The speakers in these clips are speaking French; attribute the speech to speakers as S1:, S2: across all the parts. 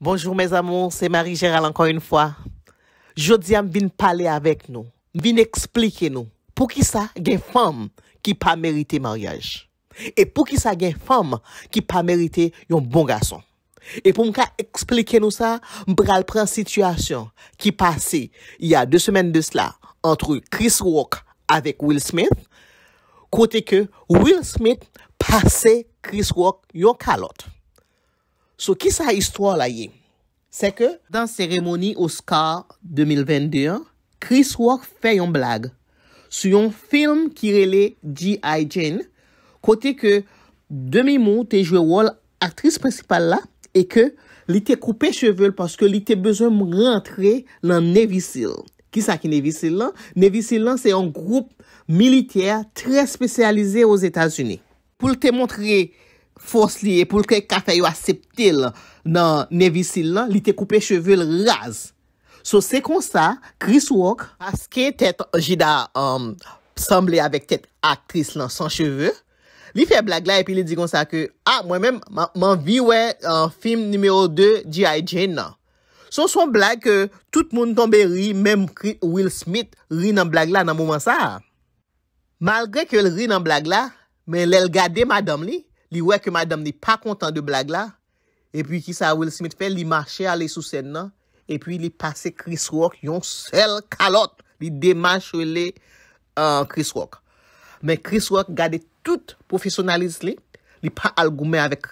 S1: Bonjour mes amours, c'est Marie-Gérald encore une fois. Jodi am vin parler avec nous, vin expliquer nous pour qui ça gen femme qui pas mérité mariage et pour qui ça gen femme qui pas mérité un bon garçon. Et pour m'ka expliquer nous ça, m'pral prendre situation qui passé il y a 2 semaines de cela entre Chris Rock avec Will Smith, côté que Will Smith passé Chris Rock yon calotte. So, qui sa histoire là y? C'est que dans cérémonie Oscar 2022, Chris Rock fait une blague sur un film qui relait G.I. Jane, côté que Demi-Moore te joué rôle actrice principale là et que li te coupé cheveux parce que li te besoin de rentrer dans Navy Seal. Qui ça qui Navy Seal là? Navy Seal là c'est un groupe militaire très spécialisé aux États-Unis. Pour te montrer force li et pour que café yo accepter dans Navy Seal là, li te coupé cheveux ras. So c'est comme ça Chris Rock parce que tête Jida semblé avec tête actrice là sans cheveux, li fait blague là et puis il dit comme ça que moi-même m'en vie ouais film numéro 2 G.I. Jane là. So son blague que tout le monde tombe ri, même Will Smith ri dans blague là dans moment ça. Malgré que le ri dans blague là, mais l'elle gade madame li ouais que madame n'est pas content de blague là et puis qui ça Will Smith fait, li marcher aller sous scène là et puis il passé Chris Rock yon seul calotte, li démarche les Chris Rock. Mais Chris Rock garde tout professionnalisme li pas algoumen avec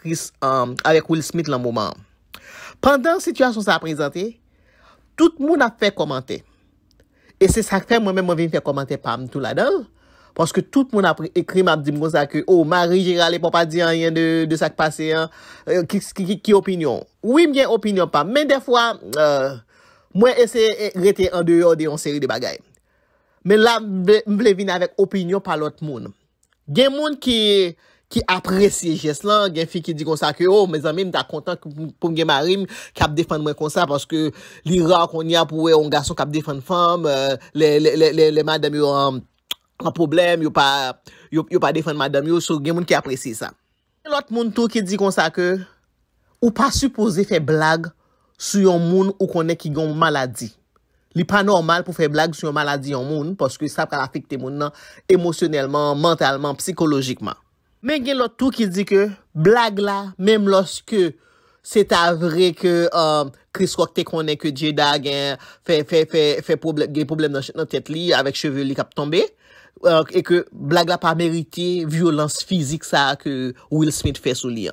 S1: avec Will Smith dans moment. Pendant situation ça a présenté, tout le monde a fait commenter. Et c'est ça que fait moi-même je viens faire commenter par tout là-dedans. Parce que tout le monde a écrit m'a dit comme ça que Marie-Gérald pour pas dire rien de ça qui passé qui opinion. Oui, bien opinion pas, mais des fois moi essayer rester en dehors de une série de bagages. Mais là m'vle venir avec opinion par l'autre monde. Gen monde qui apprécie geste là, gen fille qui dit comme ça que mes amis m'ta content pour me marier qui a défendre moi comme ça parce que li rare qu'on y a pour un garçon qui a défendre femme les madame yo un problème yo pas défendre madame yo, so gen moun qui apprécie ça. L'autre monde tout qui dit comme ça que ou pas supposé faire blague sur un monde ou connaît qui gon maladie. Li pas normal pour faire blague sur une maladie en monde parce que ça peut affecter moun nan émotionnellement, mentalement, psychologiquement. Mais gen l'autre tout qui dit que blague là même lorsque c'est vrai que Chris Rock te connaît que Jada gen fait problème dans tête li avec cheveux li k'ap tomber et que blague la pas mérité violence physique ça que Will Smith fait sous lui.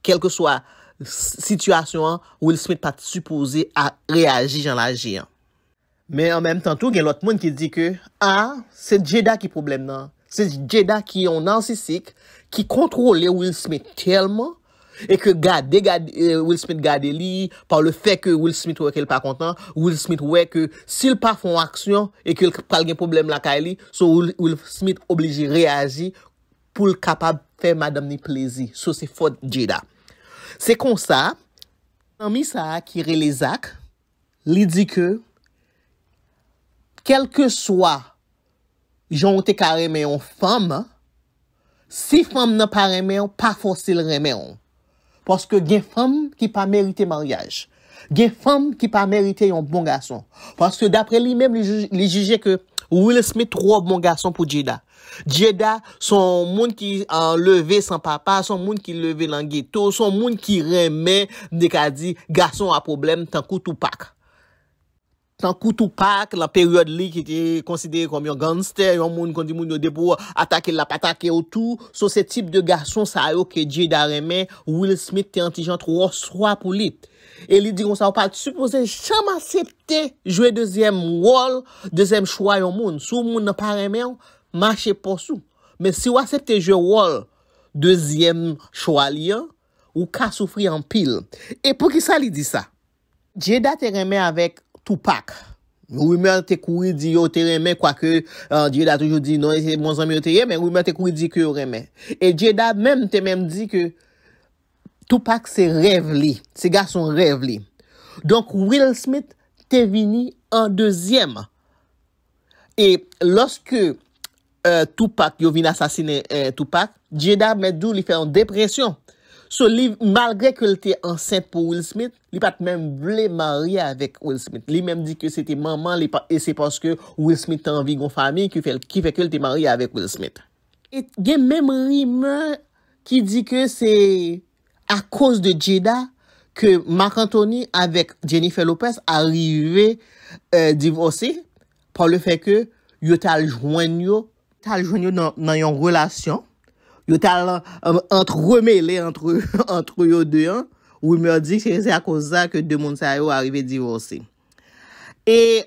S1: Quelle que soit situation, Will Smith pas supposé à réagir dans l'agir. Mais en même temps tout gen l'autre monde qui dit que c'est Jada qui problème non. C'est Jada qui est narcissique qui contrôle Will Smith tellement et que Will Smith garde lui par le fait que Will Smith ouais qu'il pas content, Will Smith ouais que s'il pas font action et qu'il pas un problème là Kylie, so Will Smith obligé réagir pour le capable faire madame ni plaisir. So c'est faute Jada. C'est comme ça ami ça qui relè Zach, li dit que quel que soit j'ont te carrément en femme, si femme n'a pas remet, pas forcer le remet. Parce que gen femme qui pas mérité mariage. Gen femme qui pas mérité un bon garçon. Parce que d'après lui-même, il jugeait que Will Smith trop bon garçon pour Jada. Jada, son monde qui levé sans papa, son monde qui levé dans ghetto, son monde qui remet, de ka di, garçon a problème, tant coup tout pack. Tant coup tout pack, la période li qui était considéré comme un gangster, un monde qu'on dit moun yo de pour attaquer la attaquer autour. So ce type de garçon ça yo que Jada remet, Will Smith te antijan trop soit pour lui. Et il dit qu'on ça pas supposé jamais accepter jouer deuxième rôle, deuxième choix un monde. Sou moun n'a pas remet, marcher pour sou. Mais si ou accepter jouer rôle deuxième choix li, ou ka souffrir en pile. Et pour qui ça li dit ça? Jada te remet avec Tupac. Oui, mais te couru dit yo te remet quoi que Jada toujours dit non, c'est mon ami te remet, oui, mais te couru dit que yo remet. Et Jada même te même dit que Tupac c'est rêve li, c'est garçon rêve li. Donc Will Smith te vini en deuxième. Et lorsque Tupac yo vini assassiner Tupac, Jada Medou li fait en dépression. So, malgré qu'elle était enceinte pour Will Smith, il pas même voulu marier avec Will Smith. Il même dit que c'était maman et c'est parce que Will Smith a envie d'une famille qui fait qu'elle était mariée avec Will Smith. Et il y a même rumeur qui dit que c'est à cause de Jada que Marc Anthony avec Jennifer Lopez arrivé divorcé par le fait que yo tal joignent dans une relation. Yo tal entremêlé entre eux deux. Ou me dit que c'est à cause de ça que deux moun sa yo arrivé divorcé. Et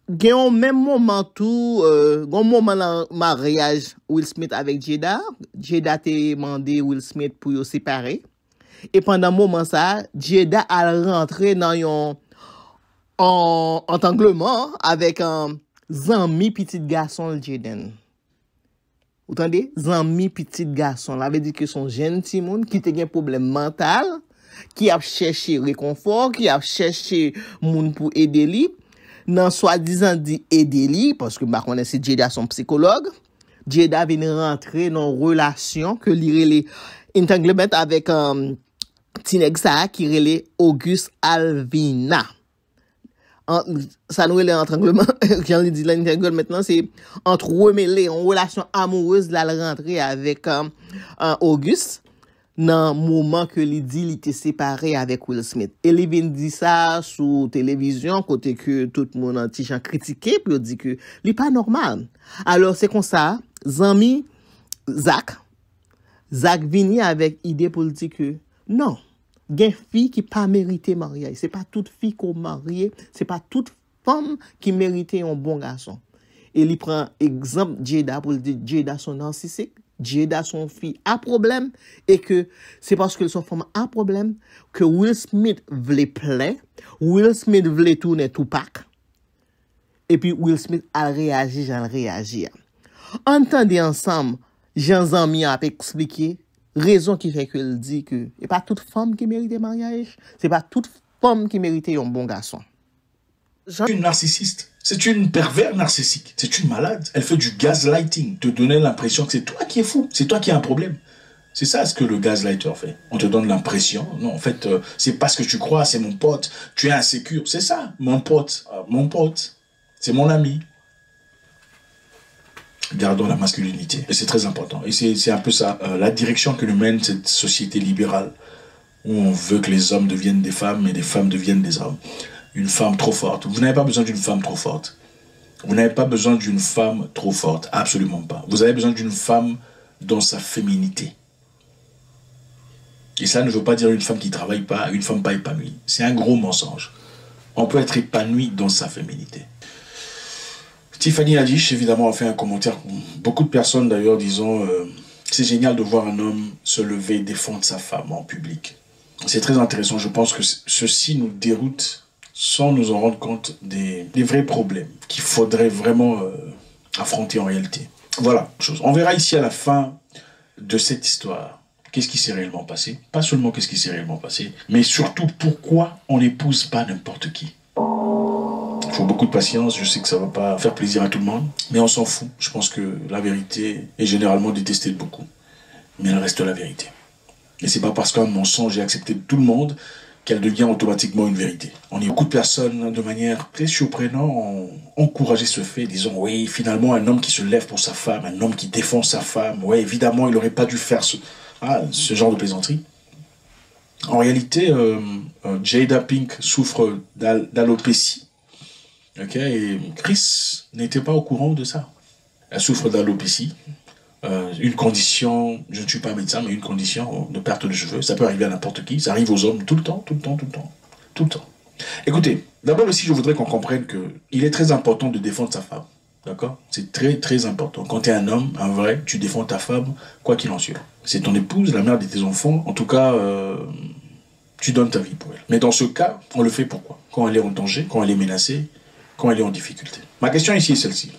S1: il y a un même moment tout, un moment dans le mariage Will Smith avec Jada. Jada t'a demandé Will Smith pour se séparer. Et pendant un moment ça, Jada a rentré dans un entanglement avec un zami petit garçon Jaden. Vous entendez? Zami petit garçon. Ça veut dire que son jeune petit monde qui a un problème mental, qui a cherché réconfort, qui a cherché monde pour aider lui. Nan soi-disant dit aider lui, parce que bah connaît c'est Jada son psychologue. Jada vient rentrer dans une relation que li entanglement avec Tineg ça qui relait Auguste Alvina. Ça nous relait entanglement, j'en dit l'entanglement maintenant c'est entre remêlé en relation amoureuse la rentrer avec Auguste dans moment que il dit il était séparé avec Will Smith. Et il vient dit ça sur télévision côté que tout le monde a critiqué puis il dit que il pas normal. Alors c'est comme ça, Zami Zach vini avec idée politique que non, gen fille qui pas mérité mariage, c'est pas toute fille qu'on marie, c'est pas toute femme qui mérite un bon garçon. Et il prend exemple Jada pour dire Jada son narcissique, Jada son fille a problème et que c'est parce que son femme a problème que Will Smith voulait plaire, Will Smith voulait tourner Tupac. Et puis Will Smith a réagi. Entendez ensemble, Jean-Zami a expliqué raison qui fait qu'elle dit que c'est pas toute femme qui mérite mariage, c'est pas toute femme qui mérite un bon garçon.
S2: C'est une narcissiste, c'est une pervers narcissique, c'est une malade. Elle fait du gaslighting, te donner l'impression que c'est toi qui es fou, c'est toi qui as un problème. C'est ça ce que le gaslighter fait. On te donne l'impression, non, en fait, c'est pas ce que tu crois, c'est mon pote, tu es insécure, c'est ça, mon pote, c'est mon ami. Gardons la masculinité. Et c'est très important. Et c'est un peu ça, la direction que nous mène cette société libérale, où on veut que les hommes deviennent des femmes et des femmes deviennent des hommes. Une femme trop forte. Vous n'avez pas besoin d'une femme trop forte. Vous n'avez pas besoin d'une femme trop forte. Absolument pas. Vous avez besoin d'une femme dans sa féminité. Et ça ne veut pas dire une femme qui ne travaille pas, une femme pas épanouie. C'est un gros mensonge. On peut être épanoui dans sa féminité. Tiffany Haddish, évidemment, a fait un commentaire. Beaucoup de personnes, d'ailleurs, disant c'est génial de voir un homme se lever et défendre sa femme en public. C'est très intéressant. Je pense que ceci nous déroute sans nous en rendre compte des vrais problèmes qu'il faudrait vraiment affronter en réalité. Voilà, chose. On verra ici à la fin de cette histoire qu'est-ce qui s'est réellement passé. Pas seulement qu'est-ce qui s'est réellement passé, mais surtout pourquoi on n'épouse pas n'importe qui. Il faut beaucoup de patience, je sais que ça va pas faire plaisir à tout le monde, mais on s'en fout. Je pense que la vérité est généralement détestée de beaucoup, mais elle reste la vérité. Et c'est pas parce qu'un mensonge est accepté de tout le monde qu'elle devient automatiquement une vérité. On est beaucoup de personnes, de manière très surprenante, ont encouragé ce fait, disant, oui, finalement, un homme qui se lève pour sa femme, un homme qui défend sa femme, oui, évidemment, il n'aurait pas dû faire ce genre de plaisanterie. En réalité, Jada Pink souffre d'alopécie. Okay, et Chris n'était pas au courant de ça. Elle souffre d'alopécie. Une condition, je ne suis pas médecin, mais une condition de perte de cheveux. Ça peut arriver à n'importe qui. Ça arrive aux hommes tout le temps. Écoutez, d'abord aussi, je voudrais qu'on comprenne qu'il est très important de défendre sa femme. D'accord? C'est très, très important. Quand tu es un homme, un vrai, tu défends ta femme, quoi qu'il en soit. C'est ton épouse, la mère de tes enfants. En tout cas, tu donnes ta vie pour elle. Mais dans ce cas, on le fait pourquoi? Quand elle est en danger, quand elle est menacée, quand elle est en difficulté. Ma question ici est celle-ci.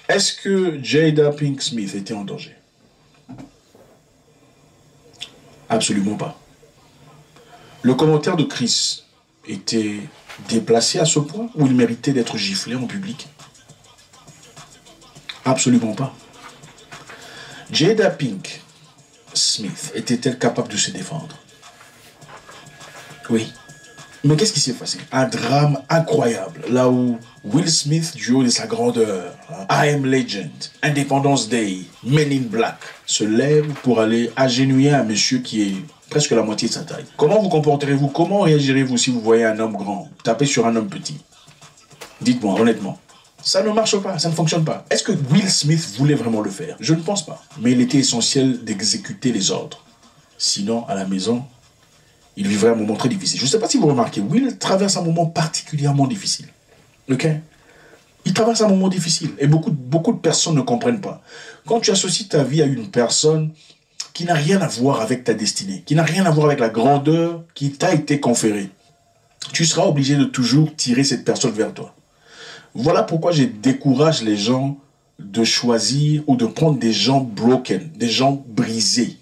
S2: Est-ce que Jada Pink Smith était en danger? Absolument pas. Le commentaire de Chris était déplacé à ce point où il méritait d'être giflé en public? Absolument pas. Jada Pink Smith était-elle capable de se défendre? Oui. Mais qu'est-ce qui s'est passé? Un drame incroyable, là où Will Smith, du haut de sa grandeur, I Am Legend, Independence Day, Men in Black, se lève pour aller agenouiller un monsieur qui est presque la moitié de sa taille. Comment vous comporterez-vous? Comment réagirez-vous si vous voyez un homme grand taper sur un homme petit? Dites-moi honnêtement. Ça ne marche pas, ça ne fonctionne pas. Est-ce que Will Smith voulait vraiment le faire? Je ne pense pas. Mais il était essentiel d'exécuter les ordres. Sinon, à la maison, il vivrait un moment très difficile. Je ne sais pas si vous remarquez, Will traverse un moment particulièrement difficile. Ok? Il traverse un moment difficile. Et beaucoup de personnes ne comprennent pas. Quand tu associes ta vie à une personne qui n'a rien à voir avec ta destinée, qui n'a rien à voir avec la grandeur qui t'a été conférée, tu seras obligé de toujours tirer cette personne vers toi. Voilà pourquoi je décourage les gens de choisir ou de prendre des gens broken, des gens brisés.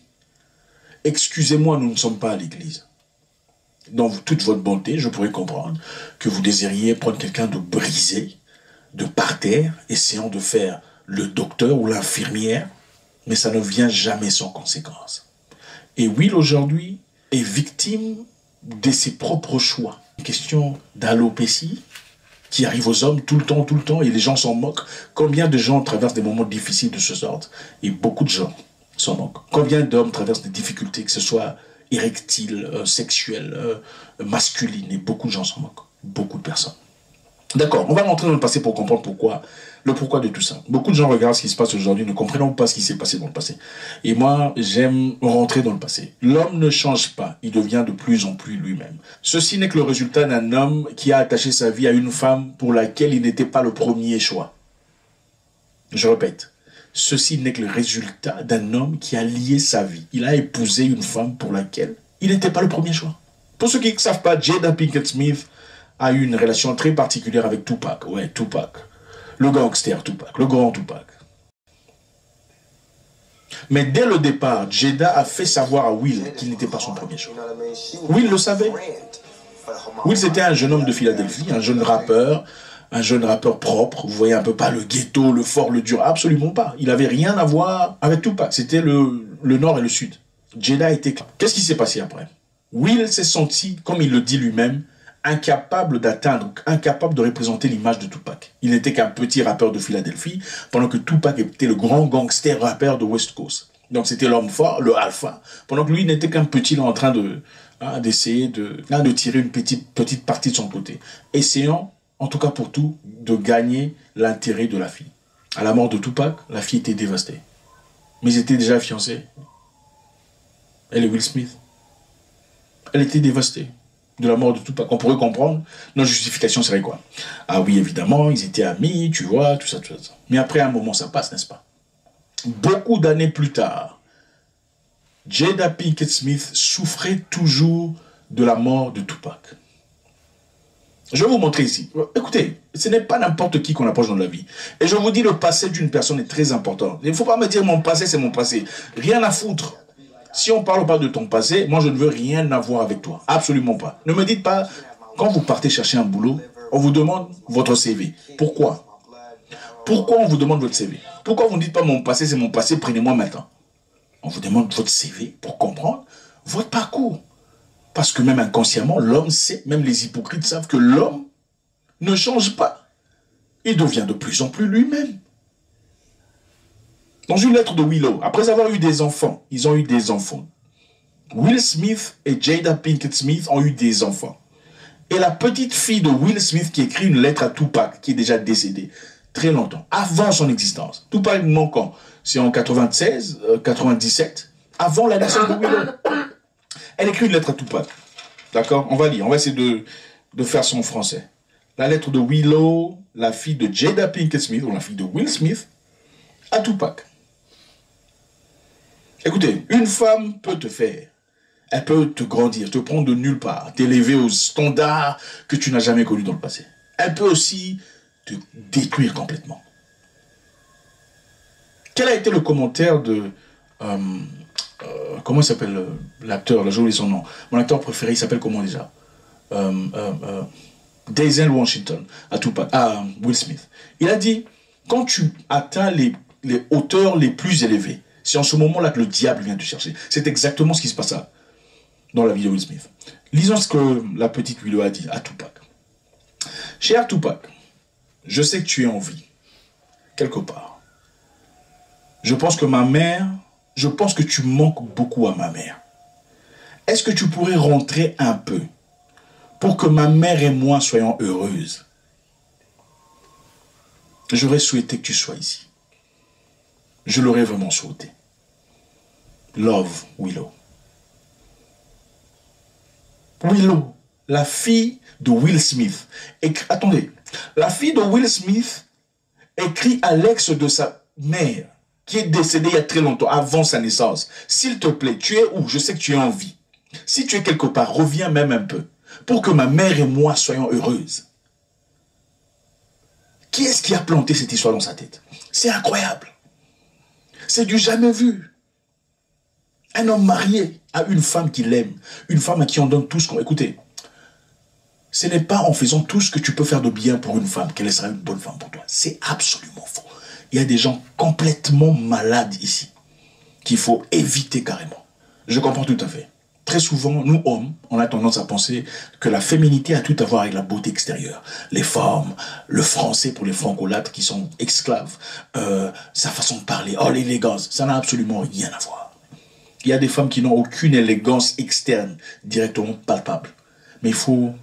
S2: Excusez-moi, nous ne sommes pas à l'église. Dans toute votre bonté, je pourrais comprendre que vous désiriez prendre quelqu'un de brisé, de par terre, essayant de faire le docteur ou l'infirmière, mais ça ne vient jamais sans conséquence. Et Will, aujourd'hui, est victime de ses propres choix. Une question d'alopécie qui arrive aux hommes tout le temps, et les gens s'en moquent. Combien de gens traversent des moments difficiles de ce sorte? Et beaucoup de gens s'en moquent. Combien d'hommes traversent des difficultés, que ce soit érectiles, sexuelles, masculines, et beaucoup de gens s'en moquent. Beaucoup de personnes. D'accord, on va rentrer dans le passé pour comprendre le pourquoi de tout ça. Beaucoup de gens regardent ce qui se passe aujourd'hui, ne comprennent pas ce qui s'est passé dans le passé. Et moi, j'aime rentrer dans le passé. L'homme ne change pas, il devient de plus en plus lui-même. Ceci n'est que le résultat d'un homme qui a attaché sa vie à une femme pour laquelle il n'était pas le premier choix. Je répète, ceci n'est que le résultat d'un homme qui a lié sa vie. Il a épousé une femme pour laquelle il n'était pas le premier choix. Pour ceux qui ne savent pas, Jada Pinkett Smith a eu une relation très particulière avec Tupac. Ouais, Tupac. Le gangster Tupac, le grand Tupac. Mais dès le départ, Jada a fait savoir à Will qu'il n'était pas son premier choix. Will le savait. Will, c'était un jeune homme de Philadelphie, un jeune rappeur propre. Vous voyez un peu pas le ghetto, le fort, le dur. Absolument pas. Il n'avait rien à voir avec Tupac. C'était le nord et le sud. Jada était... Qu'est-ce qui s'est passé après? Will s'est senti, comme il le dit lui-même, incapable d'atteindre, incapable de représenter l'image de Tupac. Il n'était qu'un petit rappeur de Philadelphie, pendant que Tupac était le grand gangster rappeur de West Coast. Donc c'était l'homme fort, le alpha, pendant que lui n'était qu'un petit là en train d'essayer de tirer une petite partie de son côté. Essayant, en tout cas pour tout, de gagner l'intérêt de la fille. À la mort de Tupac, la fille était dévastée. Mais ils étaient déjà fiancés. Elle et Will Smith. Elle était dévastée de la mort de Tupac. On pourrait comprendre, notre justification serait quoi? Ah oui, évidemment, ils étaient amis, tu vois, tout ça, tout ça. Mais après un moment, ça passe, n'est-ce pas? Beaucoup d'années plus tard, Jada Pinkett Smith souffrait toujours de la mort de Tupac. Je vais vous montrer ici. Écoutez, ce n'est pas n'importe qui qu'on approche dans la vie. Et je vous dis, le passé d'une personne est très important. Il ne faut pas me dire mon passé, c'est mon passé. Rien à foutre. Si on ne parle pas de ton passé, moi je ne veux rien avoir avec toi. Absolument pas. Ne me dites pas, quand vous partez chercher un boulot, on vous demande votre CV. Pourquoi? Pourquoi on vous demande votre CV? Pourquoi vous ne dites pas mon passé, c'est mon passé, prenez-moi maintenant? On vous demande votre CV pour comprendre votre parcours. Parce que même inconsciemment, l'homme sait, même les hypocrites savent que l'homme ne change pas. Il devient de plus en plus lui-même. Dans une lettre de Willow, après avoir eu des enfants, ils ont eu des enfants. Will Smith et Jada Pinkett Smith ont eu des enfants. Et la petite fille de Will Smith qui écrit une lettre à Tupac, qui est déjà décédé, très longtemps, avant son existence. Tupac manquant, c'est en 96, 97, avant la naissance de Willow. Elle écrit une lettre à Tupac. D'accord? On va lire, on va essayer de faire son français. La lettre de Willow, la fille de Jada Pinkett Smith, ou la fille de Will Smith, à Tupac. Écoutez, une femme peut te faire. Elle peut te grandir, te prendre de nulle part, t'élever aux standards que tu n'as jamais connus dans le passé. Elle peut aussi te détruire complètement. Quel a été le commentaire de... comment il s'appelle l'acteur? Là, j'ai oublié son nom. Mon acteur préféré, il s'appelle comment déjà? Denzel Washington, à Will Smith. Il a dit, quand tu atteins les hauteurs les plus élevées, C'est en ce moment-là que le diable vient te chercher. C'est exactement ce qui se passe dans la vie de Will Smith. Lisons ce que la petite Willow a dit à Tupac. Cher Tupac, je sais que tu es en vie, quelque part. Je pense que tu manques beaucoup à ma mère. Est-ce que tu pourrais rentrer un peu pour que ma mère et moi soyons heureuses? J'aurais souhaité que tu sois ici. Je l'aurais vraiment souhaité. Love, Willow. Willow, la fille de Will Smith. Attendez, la fille de Will Smith écrit à l'ex de sa mère, qui est décédée il y a très longtemps, avant sa naissance. S'il te plaît, tu es où? Je sais que tu es en vie. Si tu es quelque part, reviens même un peu, pour que ma mère et moi soyons heureuses. Qui est-ce qui a planté cette histoire dans sa tête? C'est incroyable. C'est du jamais vu. Un homme marié à une femme qu'il aime, une femme à qui on donne tout ce qu'on... Écoutez, ce n'est pas en faisant tout ce que tu peux faire de bien pour une femme qu'elle sera une bonne femme pour toi. C'est absolument faux. Il y a des gens complètement malades ici qu'il faut éviter carrément. Je comprends tout à fait. Très souvent, nous hommes, on a tendance à penser que la féminité a tout à voir avec la beauté extérieure. Les formes, le français pour les francolâtres qui sont esclaves, sa façon de parler, oh l'élégance, ça n'a absolument rien à voir. Il y a des femmes qui n'ont aucune élégance externe directement palpable. Mais il faut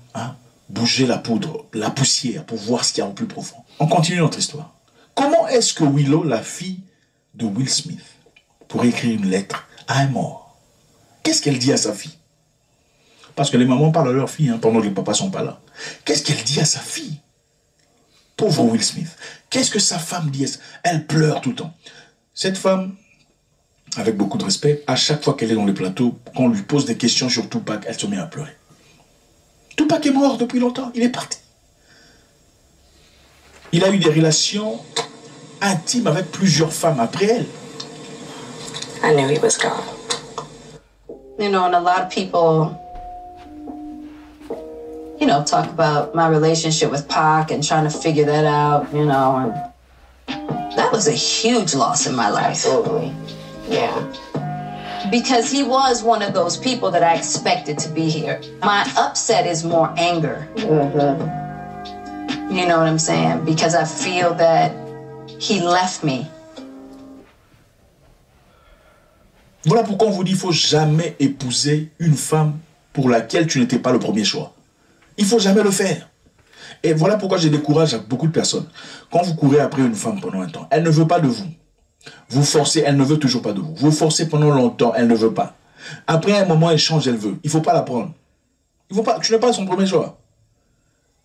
S2: bouger la poudre, la poussière pour voir ce qu'il y a au plus profond. On continue notre histoire. Comment est-ce que Willow, la fille de Will Smith, pourrait écrire une lettre à un mort? Qu'est-ce qu'elle dit à sa fille? Parce que les mamans parlent à leur fille pendant que les papas ne sont pas là. Qu'est-ce qu'elle dit à sa fille? Pauvre Will Smith. Qu'est-ce que sa femme dit? Elle pleure tout le temps. Cette femme, avec beaucoup de respect, à chaque fois qu'elle est dans les plateaux, quand on lui pose des questions sur Tupac, elle se met à pleurer. Tupac est mort depuis longtemps, il est parti. Il a eu des relations intimes avec plusieurs femmes après elle.
S3: I knew he was gone. You know, and a lot of people, you know, talk about my relationship with Pac and trying to figure that out, you know, and that was a huge loss in my life.
S4: Absolutely. Yeah.
S3: Because he was one of those people that I expected to be here. My upset is more anger. You know what I'm saying? Because I feel that he left me.
S2: Voilà pourquoi on vous dit qu'il ne faut jamais épouser une femme pour laquelle tu n'étais pas le premier choix. Il ne faut jamais le faire. Et voilà pourquoi j'ai décourage à beaucoup de personnes. Quand vous courez après une femme pendant un temps, elle ne veut pas de vous. Vous forcez, elle ne veut toujours pas de vous. Vous forcez pendant longtemps, elle ne veut pas. Après un moment, elle change, elle veut. Il ne faut pas la prendre. Il faut pas, tu n'es pas son premier choix.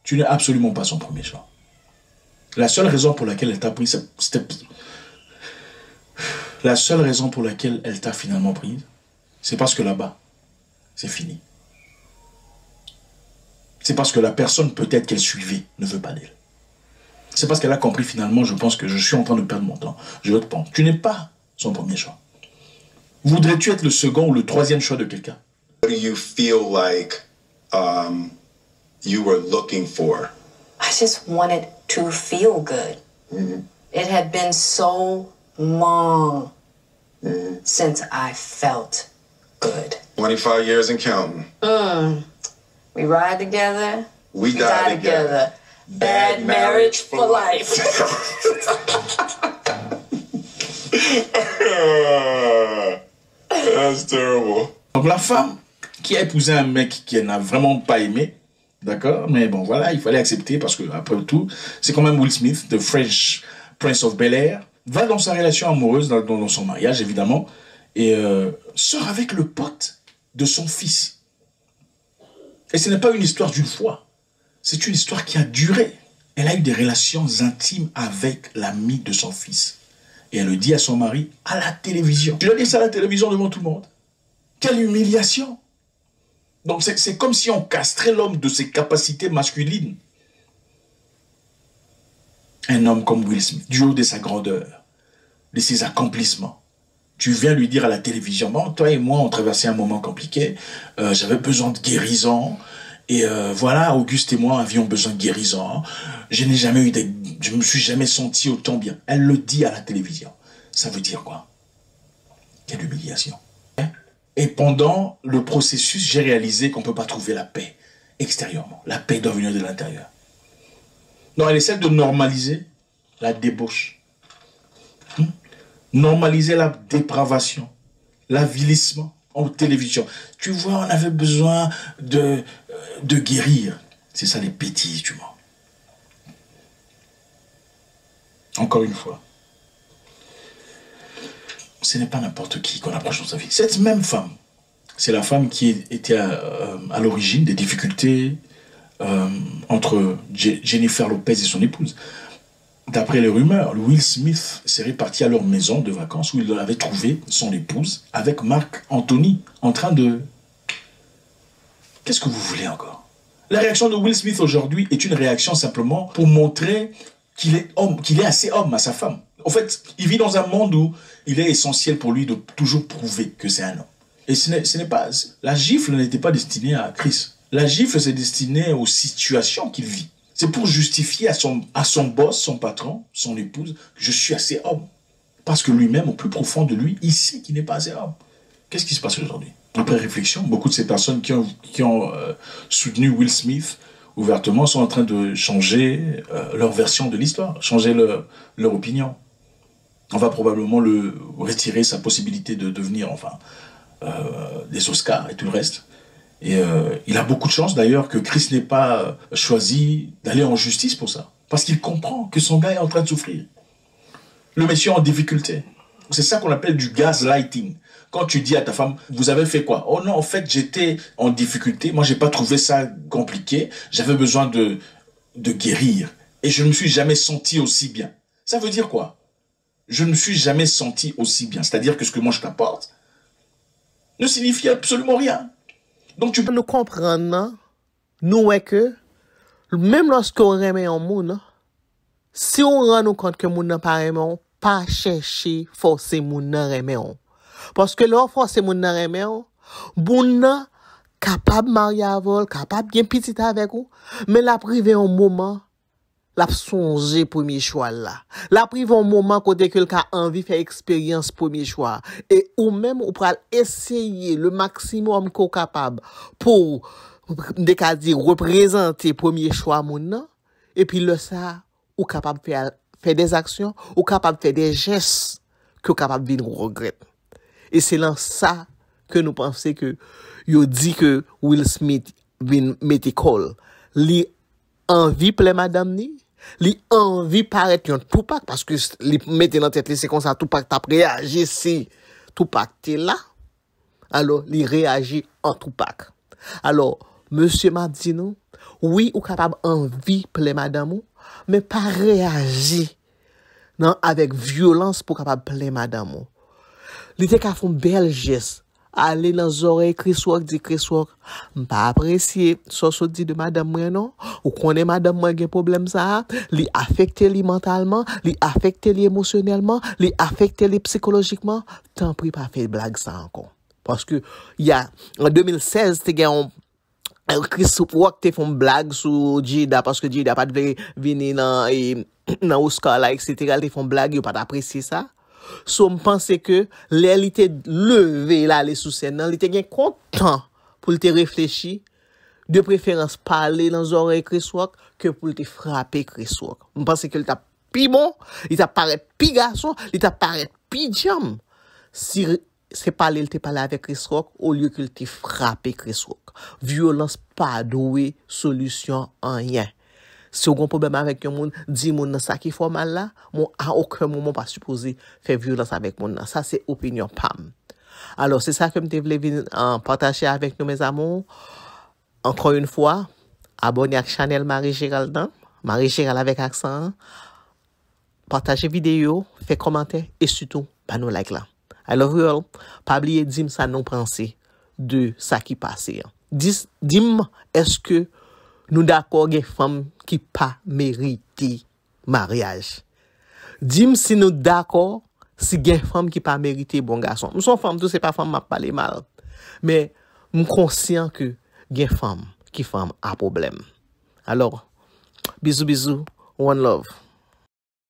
S2: Tu n'es absolument pas son premier choix. La seule raison pour laquelle elle t'a pris, la seule raison pour laquelle elle t'a finalement prise, c'est parce que là-bas, c'est fini. C'est parce que la personne peut-être qu'elle suivait ne veut pas d'elle. C'est parce qu'elle a compris finalement, je pense que je suis en train de perdre mon temps. Je veux te prendre. Tu n'es pas son premier choix. Voudrais-tu être le second ou le troisième choix de quelqu'un?
S5: What do you feel like you were looking for?
S3: I just wanted to feel good. It had been so long since I felt good.
S5: 25 years and counting.
S3: We ride together.
S5: We die together.
S3: Bad marriage for life.
S5: That's terrible.
S2: Donc la femme qui a épousé un mec qui n'a vraiment pas aimé, d'accord, mais bon voilà, il fallait accepter parce que après tout, c'est quand même Will Smith, the Fresh Prince of Bel-Air, va dans sa relation amoureuse, dans son mariage évidemment, et sort avec le pote de son fils. Et ce n'est pas une histoire d'une fois, c'est une histoire qui a duré. Elle a eu des relations intimes avec l'ami de son fils. Et elle le dit à son mari à la télévision. Tu l'as dit ça à la télévision devant tout le monde. Quelle humiliation! Donc c'est comme si on castrait l'homme de ses capacités masculines. Un homme comme Will Smith, du haut de sa grandeur, de ses accomplissements. Tu viens lui dire à la télévision, bon, toi et moi, on traversait un moment compliqué, j'avais besoin de guérison, et voilà, Auguste et moi avions besoin de guérison, je me suis jamais senti autant bien. Elle le dit à la télévision. Ça veut dire quoi? Quelle humiliation. Et pendant le processus, j'ai réalisé qu'on ne peut pas trouver la paix extérieurement. La paix doit venir de l'intérieur. Donc, elle essaie de normaliser la débauche. Normaliser la dépravation, l'avilissement en télévision. Tu vois, on avait besoin de guérir. C'est ça les bêtises du monde. Encore une fois, ce n'est pas n'importe qui qu'on approche dans sa vie. Cette même femme, c'est la femme qui était à l'origine des difficultés entre Jennifer Lopez et son épouse. D'après les rumeurs, Will Smith serait parti à leur maison de vacances où il avait trouvé son épouse avec Marc Anthony en train de... Qu'est-ce que vous voulez encore? La réaction de Will Smith aujourd'hui est une réaction simplement pour montrer qu'il est homme, qu'il est assez homme à sa femme. En fait, il vit dans un monde où il est essentiel pour lui de toujours prouver que c'est un homme. Et ce n'est pas... La gifle n'était pas destinée à Chris. La gifle, c'est destiné aux situations qu'il vit. C'est pour justifier à son boss, son patron, son épouse, que je suis assez homme. Parce que lui-même, au plus profond de lui, il sait qu'il n'est pas assez homme. Qu'est-ce qui se passe aujourd'hui? Après réflexion, beaucoup de ces personnes qui ont soutenu Will Smith ouvertement sont en train de changer leur version de l'histoire, changer leur opinion. On va probablement le retirer sa possibilité de devenir, enfin, des Oscars et tout le reste. Et il a beaucoup de chance d'ailleurs que Chris n'ait pas choisi d'aller en justice pour ça. Parce qu'il comprend que son gars est en train de souffrir. Le monsieur est en difficulté. C'est ça qu'on appelle du gaslighting. Quand tu dis à ta femme, vous avez fait quoi? Oh non, en fait, j'étais en difficulté. Moi, j'ai pas trouvé ça compliqué. J'avais besoin de guérir. Et je ne me suis jamais senti aussi bien. Ça veut dire quoi? Je ne me suis jamais senti aussi bien. C'est-à-dire que ce que moi je t'apporte ne signifie absolument rien. Donc tu peux
S1: nous comprendre, nous ouais que même lorsqu'on remet un monde, si on rend nous compte que moun nan pas remet, on pas chercher forcer moun nan remet on. Parce que là forcer moun nan remet on, moun nan capable marier avec, capable bien petit avec ou, mais la privé un moment, la songer premier choix là. La privé un moment côté que quelqu'un a envie faire expérience premier choix et ou même ou pral essayer le maximum qu'on capable pour dire représenter premier choix moun nan et puis le ça ou capable faire des actions ou capable faire des gestes que capable vinn regret. Et c'est là ça que nous pensons que yo dit que Will Smith vinn mette call li envie plaît madame ni li envie paraître un Tupac parce que li mette dans tête c'est comme ça Tupac t'a réagi si Tupac t'es là alors li réagit en Tupac. Alors monsieur m'a dit non oui ou capable envie plaît madame ou mais pas réagir non avec violence pour capable plaît madame ou. Li te ka font bel geste aller dans les oreilles Chris Rock dit Chris Rock pas apprécier ce dit de madame moi non ou connaît madame moi gen problème ça li affecté li mentalement li affecté li émotionnellement li affecté li psychologiquement tant pis pas faire blague ça encore parce que il y a en 2016 te gen Chris Rock te font blague sur Jada parce que Jada pas devait venir dans Oscar là etc. te font blague yo pas apprécier ça. So, me pense que l'elle était levé là, les sous scène, il était bien content pour te réfléchir, de préférence parler dans les oreilles Chris Rock que pour te frapper Chris Rock. Me pense que il t'a pi bon, il t'a paraît pi garçon, il t'a paraît pi jam. Si c'est parler, il te parler avec Chris Rock au lieu qu'il te frapper Chris Rock. Violence pas doué solution en rien. Si vous avez un problème avec un monde, dis moun ça qui fait mal là, mon à aucun moment pas supposé faire violence avec moun. Ça c'est opinion pam. Alors c'est ça que je voulais partager avec nous mes amours. Encore une fois, abonnez à la chaîne Marie-Gérald, Marie-Gérald avec accent. Partagez vidéo, faites commentaire et surtout pas nous like là. I love you all. Pas oublier dim ça non pensée de ça qui passe. Dim est-ce que nous d'accord des femmes qui pas mérité mariage. Dis-moi si nous d'accord si des femmes qui pas mérité bon garçon. Nous sommes femmes tout c'est pas femme m'a parler mal. Mais nous conscient que des femmes qui femme a problème. Alors bisous one love.